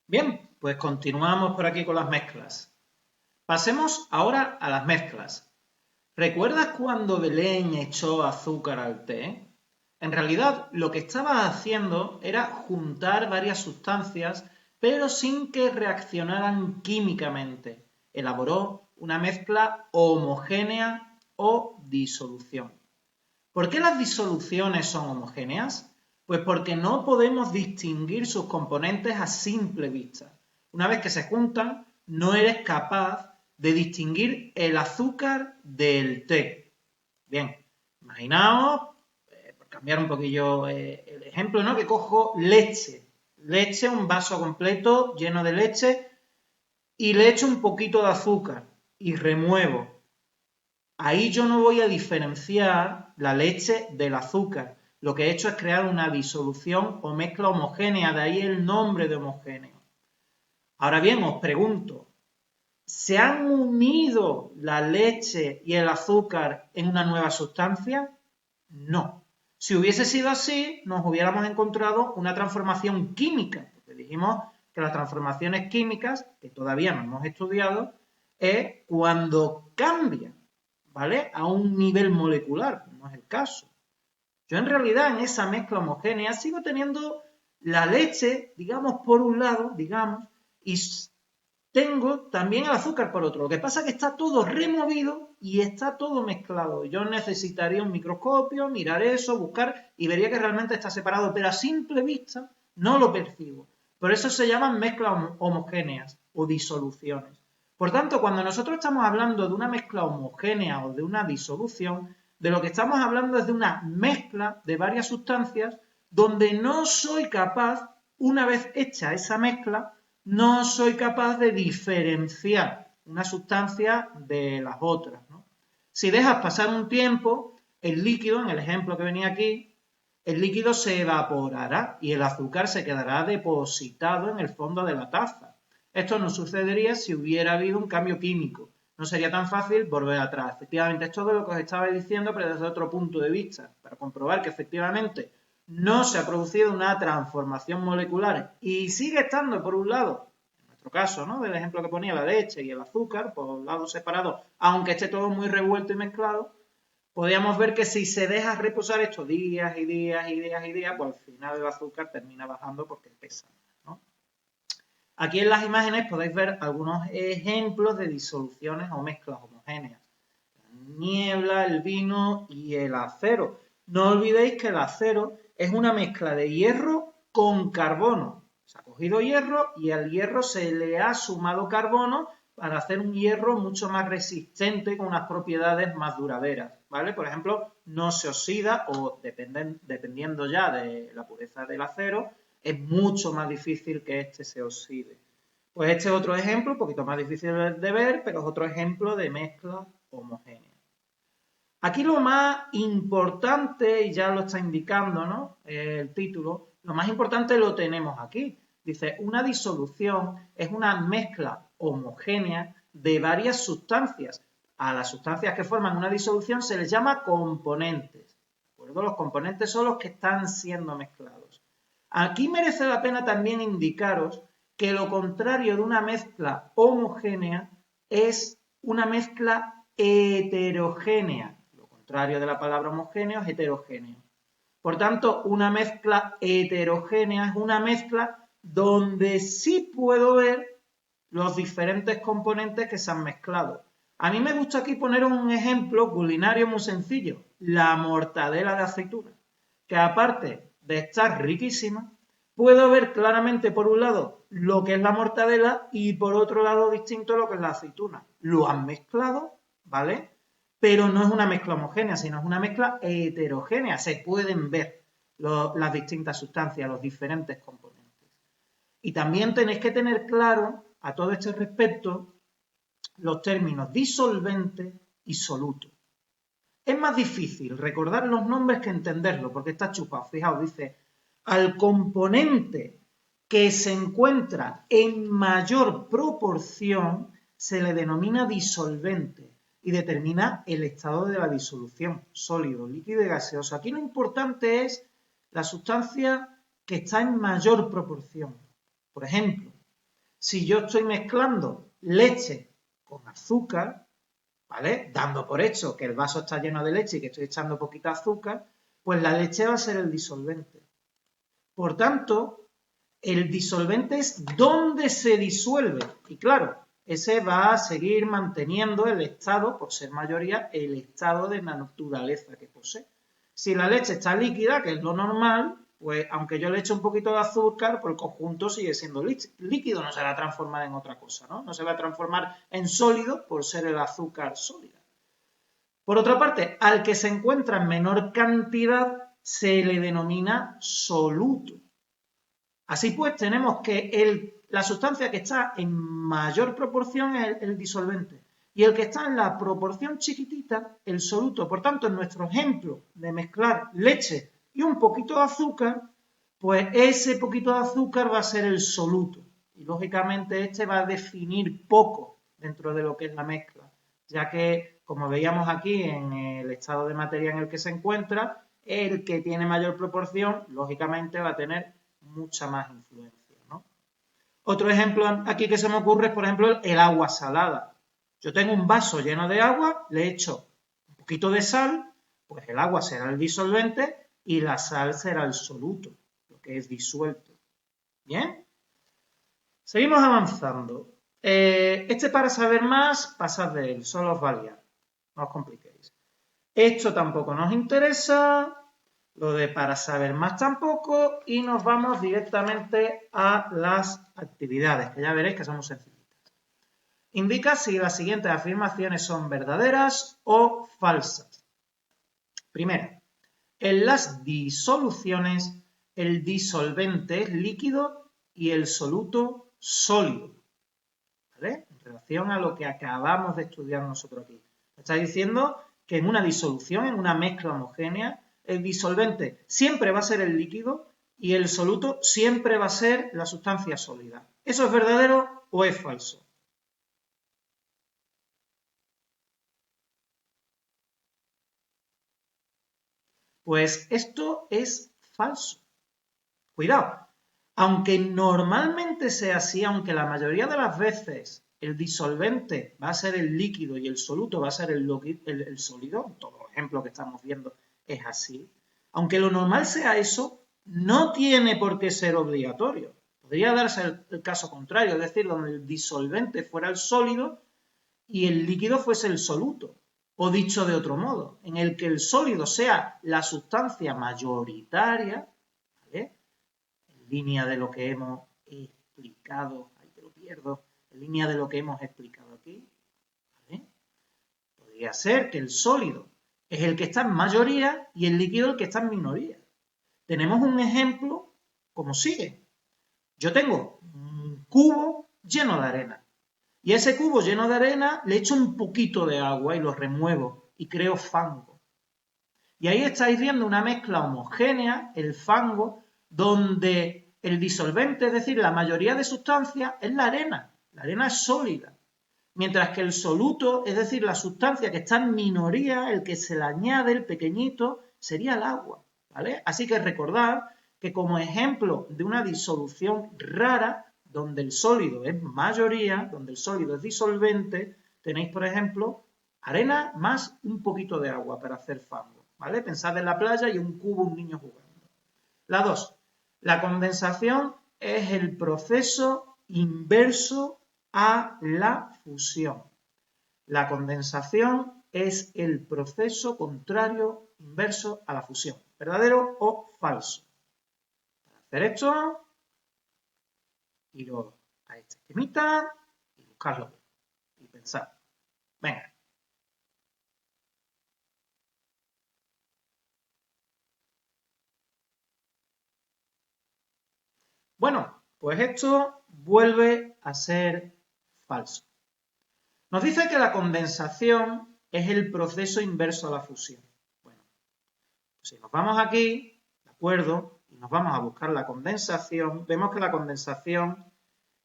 Bien, pues continuamos por aquí con las mezclas. Pasemos ahora a las mezclas. ¿Recuerdas cuando Belén echó azúcar al té? En realidad, lo que estaba haciendo era juntar varias sustancias, pero sin que reaccionaran químicamente. Elaboró una mezcla homogénea o disolución. ¿Por qué las disoluciones son homogéneas? Pues porque no podemos distinguir sus componentes a simple vista. Una vez que se juntan, no eres capaz de distinguir el azúcar del té. Bien, imaginaos, por cambiar un poquillo el ejemplo, ¿no? Que cojo leche. Leche, un vaso completo lleno de leche y le echo un poquito de azúcar y remuevo. Ahí yo no voy a diferenciar la leche del azúcar. Lo que he hecho es crear una disolución o mezcla homogénea, de ahí el nombre de homogéneo. Ahora bien, os pregunto, ¿se han unido la leche y el azúcar en una nueva sustancia? No. Si hubiese sido así, nos hubiéramos encontrado una transformación química, porque dijimos que las transformaciones químicas, que todavía no hemos estudiado, es cuando cambian, ¿vale? A un nivel molecular, no es el caso. Yo en realidad en esa mezcla homogénea sigo teniendo la leche, digamos, por un lado, digamos, y tengo también el azúcar por otro. Lo que pasa es que está todo removido y está todo mezclado. Yo necesitaría un microscopio, mirar eso, buscar y vería que realmente está separado, pero a simple vista no lo percibo. Por eso se llaman mezclas homogéneas o disoluciones. Por tanto, cuando nosotros estamos hablando de una mezcla homogénea o de una disolución, de lo que estamos hablando es de una mezcla de varias sustancias donde no soy capaz, una vez hecha esa mezcla, no soy capaz de diferenciar una sustancia de las otras, ¿no? Si dejas pasar un tiempo, el líquido, en el ejemplo que venía aquí, el líquido se evaporará y el azúcar se quedará depositado en el fondo de la taza. Esto no sucedería si hubiera habido un cambio químico. No sería tan fácil volver atrás. Efectivamente, es todo lo que os estaba diciendo, pero desde otro punto de vista, para comprobar que efectivamente no se ha producido una transformación molecular y sigue estando, por un lado, en nuestro caso, ¿no? Del ejemplo que ponía la leche y el azúcar, por lados separados, aunque esté todo muy revuelto y mezclado, podríamos ver que si se deja reposar esto días y días y días y días, pues al final el azúcar termina bajando porque pesa, ¿no? Aquí en las imágenes podéis ver algunos ejemplos de disoluciones o mezclas homogéneas. La niebla, el vino y el acero. No olvidéis que el acero es una mezcla de hierro con carbono. Se ha cogido hierro y al hierro se le ha sumado carbono para hacer un hierro mucho más resistente y con unas propiedades más duraderas, ¿vale? Por ejemplo, no se oxida o dependiendo ya de la pureza del acero, es mucho más difícil que este se oxide. Pues este es otro ejemplo, un poquito más difícil de ver, pero es otro ejemplo de mezcla homogénea. Aquí lo más importante, y ya lo está indicando, ¿no? El título, lo más importante lo tenemos aquí. Dice, una disolución es una mezcla homogénea de varias sustancias. A las sustancias que forman una disolución se les llama componentes. ¿De acuerdo? Los componentes son los que están siendo mezclados. Aquí merece la pena también indicaros que lo contrario de una mezcla homogénea es una mezcla heterogénea. Lo contrario de la palabra homogéneo es heterogéneo. Por tanto, una mezcla heterogénea es una mezcla donde sí puedo ver los diferentes componentes que se han mezclado. A mí me gusta aquí poner un ejemplo culinario muy sencillo, la mortadela de aceituna, que aparte de estar riquísima, puedo ver claramente por un lado lo que es la mortadela y por otro lado distinto lo que es la aceituna. Lo han mezclado, ¿vale? Pero no es una mezcla homogénea, sino es una mezcla heterogénea. Se pueden ver las distintas sustancias, los diferentes componentes. Y también tenéis que tener claro a todo este respecto los términos disolvente y soluto. Es más difícil recordar los nombres que entenderlo, porque está chupado. Fijaos, dice, al componente que se encuentra en mayor proporción se le denomina disolvente y determina el estado de la disolución, sólido, líquido y gaseoso. Aquí lo importante es la sustancia que está en mayor proporción. Por ejemplo, Si yo estoy mezclando leche con azúcar, ¿vale? Dando por hecho que el vaso está lleno de leche y que estoy echando poquita azúcar, pues la leche va a ser el disolvente. Por tanto, el disolvente es donde se disuelve. Y claro, ese va a seguir manteniendo el estado, por ser mayoría, el estado de la naturaleza que posee. Si la leche está líquida, que es lo normal, pues aunque yo le eche un poquito de azúcar, pues el conjunto sigue siendo líquido, no se va a transformar en otra cosa, ¿no? No se va a transformar en sólido por ser el azúcar sólida. Por otra parte, al que se encuentra en menor cantidad se le denomina soluto. Así pues, tenemos que la sustancia que está en mayor proporción es el disolvente y el que está en la proporción chiquitita, el soluto. Por tanto, en nuestro ejemplo de mezclar leche y un poquito de azúcar, pues ese poquito de azúcar va a ser el soluto. Y lógicamente este va a definir poco dentro de lo que es la mezcla, ya que, como veíamos aquí en el estado de materia en el que se encuentra, el que tiene mayor proporción, lógicamente va a tener mucha más influencia, ¿no? Otro ejemplo aquí que se me ocurre es, por ejemplo, el agua salada. Yo tengo un vaso lleno de agua, le echo un poquito de sal, pues el agua será el disolvente y la sal será el soluto, lo que es disuelto. ¿Bien? Seguimos avanzando. Para saber más, pasad de él, solo os valía. No os compliquéis. Esto tampoco nos interesa, lo de para saber más tampoco, y nos vamos directamente a las actividades, que ya veréis que son muy sencillitas. Indica si las siguientes afirmaciones son verdaderas o falsas. Primera, en las disoluciones el disolvente es líquido y el soluto sólido. ¿Vale? En relación a lo que acabamos de estudiar nosotros aquí. Está diciendo que en una disolución, en una mezcla homogénea, el disolvente siempre va a ser el líquido y el soluto siempre va a ser la sustancia sólida. ¿Eso es verdadero o es falso? Pues esto es falso. Cuidado. Aunque normalmente sea así, aunque la mayoría de las veces el disolvente va a ser el líquido y el soluto va a ser el sólido, en todos los ejemplos que estamos viendo es así, aunque lo normal sea eso, no tiene por qué ser obligatorio. Podría darse el caso contrario, es decir, donde el disolvente fuera el sólido y el líquido fuese el soluto. O dicho de otro modo, en el que el sólido sea la sustancia mayoritaria, ¿vale? En línea de lo que hemos explicado, ahí te lo pierdo, en línea de lo que hemos explicado aquí, ¿vale? Podría ser que el sólido es el que está en mayoría y el líquido el que está en minoría. Tenemos un ejemplo como sigue. Yo tengo un cubo lleno de arena y a ese cubo lleno de arena le echo un poquito de agua y lo remuevo y creo fango. Y ahí estáis viendo una mezcla homogénea, el fango, donde el disolvente, es decir, la mayoría de sustancias, es la arena. La arena es sólida. Mientras que el soluto, es decir, la sustancia que está en minoría, el que se le añade, el pequeñito, sería el agua. ¿Vale? Así que recordad que como ejemplo de una disolución rara, donde el sólido es mayoría, donde el sólido es disolvente, tenéis, por ejemplo, arena más un poquito de agua para hacer fango. ¿Vale? Pensad en la playa y un cubo, un niño jugando. La 2. La condensación es el proceso inverso a la fusión. La condensación es el proceso contrario inverso a la fusión. ¿Verdadero o falso? Para hacer esto, iros a este esquemita y buscarlo y pensar. Venga. Bueno, pues esto vuelve a ser falso. Nos dice que la condensación es el proceso inverso a la fusión. Bueno, si nos vamos aquí, ¿de acuerdo? Y nos vamos a buscar la condensación, vemos que la condensación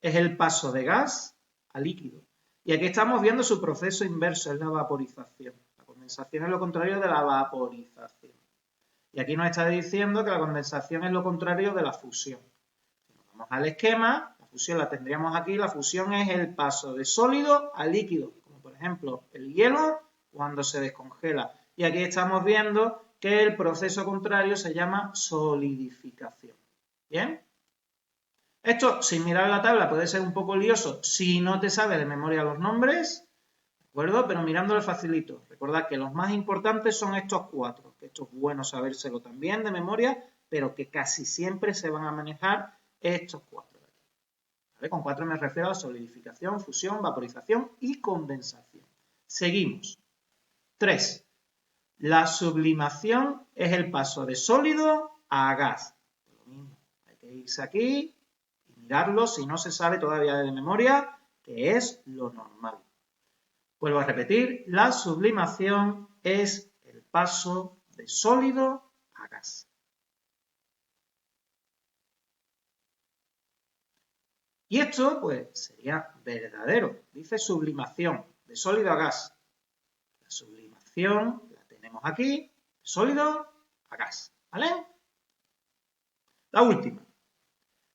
es el paso de gas a líquido. Y aquí estamos viendo su proceso inverso, es la vaporización. La condensación es lo contrario de la vaporización. Y aquí nos está diciendo que la condensación es lo contrario de la fusión. Si nos vamos al esquema, la fusión la tendríamos aquí. La fusión es el paso de sólido a líquido, como por ejemplo el hielo cuando se descongela. Y aquí estamos viendo que el proceso contrario se llama solidificación. ¿Bien? Esto, sin mirar la tabla, puede ser un poco lioso si no te sabes de memoria los nombres, ¿de acuerdo? Pero mirándolo facilito. Recordad que los más importantes son estos 4, que esto es bueno sabérselo también de memoria, pero que casi siempre se van a manejar estos 4 de aquí. ¿Vale? Con 4 me refiero a solidificación, fusión, vaporización y condensación. Seguimos. 3. La sublimación es el paso de sólido a gas. Lo mismo, hay que irse aquí y mirarlo si no se sabe todavía de memoria, que es lo normal. Vuelvo a repetir, la sublimación es el paso de sólido a gas. Y esto, pues, sería verdadero. Dice sublimación, de sólido a gas. La sublimación la tenemos aquí, de sólido a gas, ¿vale? La última.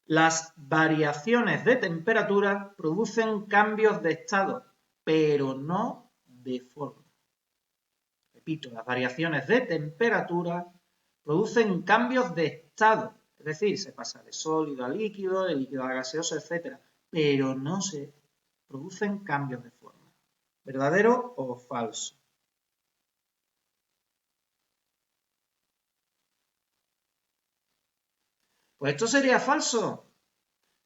Las variaciones de temperatura producen cambios de estado, pero no de forma. Repito, las variaciones de temperatura producen cambios de estado, es decir, se pasa de sólido a líquido, de líquido a gaseoso, etc., pero no se producen cambios de forma. ¿Verdadero o falso? Pues esto sería falso.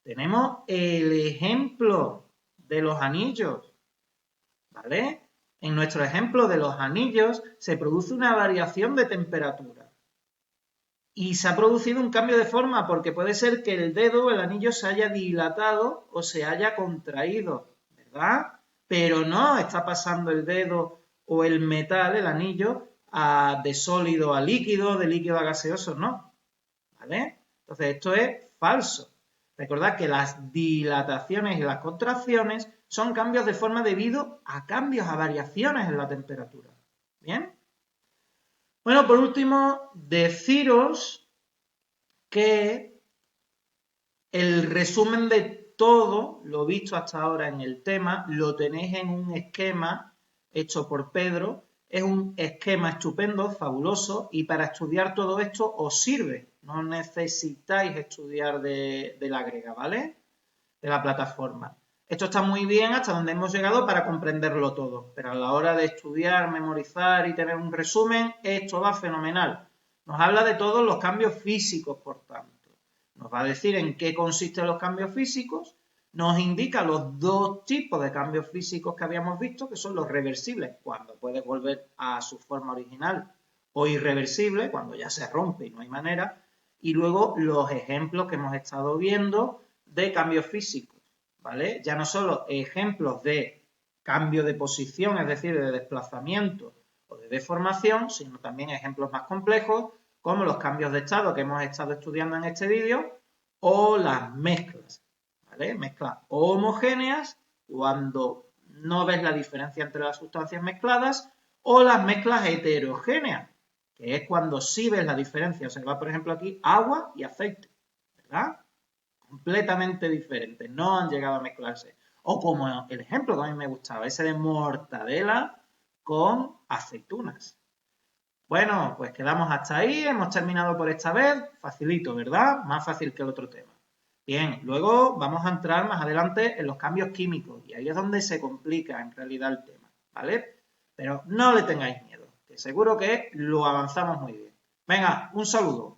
Tenemos el ejemplo de los anillos, ¿vale? En nuestro ejemplo de los anillos se produce una variación de temperatura y se ha producido un cambio de forma porque puede ser que el dedo o el anillo se haya dilatado o se haya contraído, ¿verdad? Pero no está pasando el dedo o el metal, el anillo, de sólido a líquido, de líquido a gaseoso, no, ¿vale? Entonces esto es falso. Recordad que las dilataciones y las contracciones son cambios de forma debido a cambios, a variaciones en la temperatura. ¿Bien? Bueno, por último, deciros que el resumen de todo lo visto hasta ahora en el tema lo tenéis en un esquema hecho por Pedro. Es un esquema estupendo, fabuloso, y para estudiar todo esto os sirve. No necesitáis estudiar de la grega, ¿vale? De la plataforma. Esto está muy bien hasta donde hemos llegado para comprenderlo todo, pero a la hora de estudiar, memorizar y tener un resumen, esto va fenomenal. Nos habla de todos los cambios físicos, por tanto. Nos va a decir en qué consisten los cambios físicos, nos indica los dos tipos de cambios físicos que habíamos visto, que son los reversibles, cuando puede volver a su forma original, o irreversible, cuando ya se rompe y no hay manera, y luego los ejemplos que hemos estado viendo de cambios físicos, ¿vale? Ya no solo ejemplos de cambio de posición, es decir, de desplazamiento o de deformación, sino también ejemplos más complejos, como los cambios de estado que hemos estado estudiando en este vídeo, o las mezclas, ¿vale? Mezclas homogéneas, cuando no ves la diferencia entre las sustancias mezcladas, o las mezclas heterogéneas, que es cuando sí ves la diferencia. Observa, por ejemplo, aquí agua y aceite, ¿verdad? Completamente diferentes, no han llegado a mezclarse. O como el ejemplo que a mí me gustaba, ese de mortadela con aceitunas. Bueno, pues quedamos hasta ahí, hemos terminado por esta vez, facilito, ¿verdad? Más fácil que el otro tema. Bien, luego vamos a entrar más adelante en los cambios químicos y ahí es donde se complica en realidad el tema, ¿vale? Pero no le tengáis miedo, que seguro que lo avanzamos muy bien. Venga, un saludo.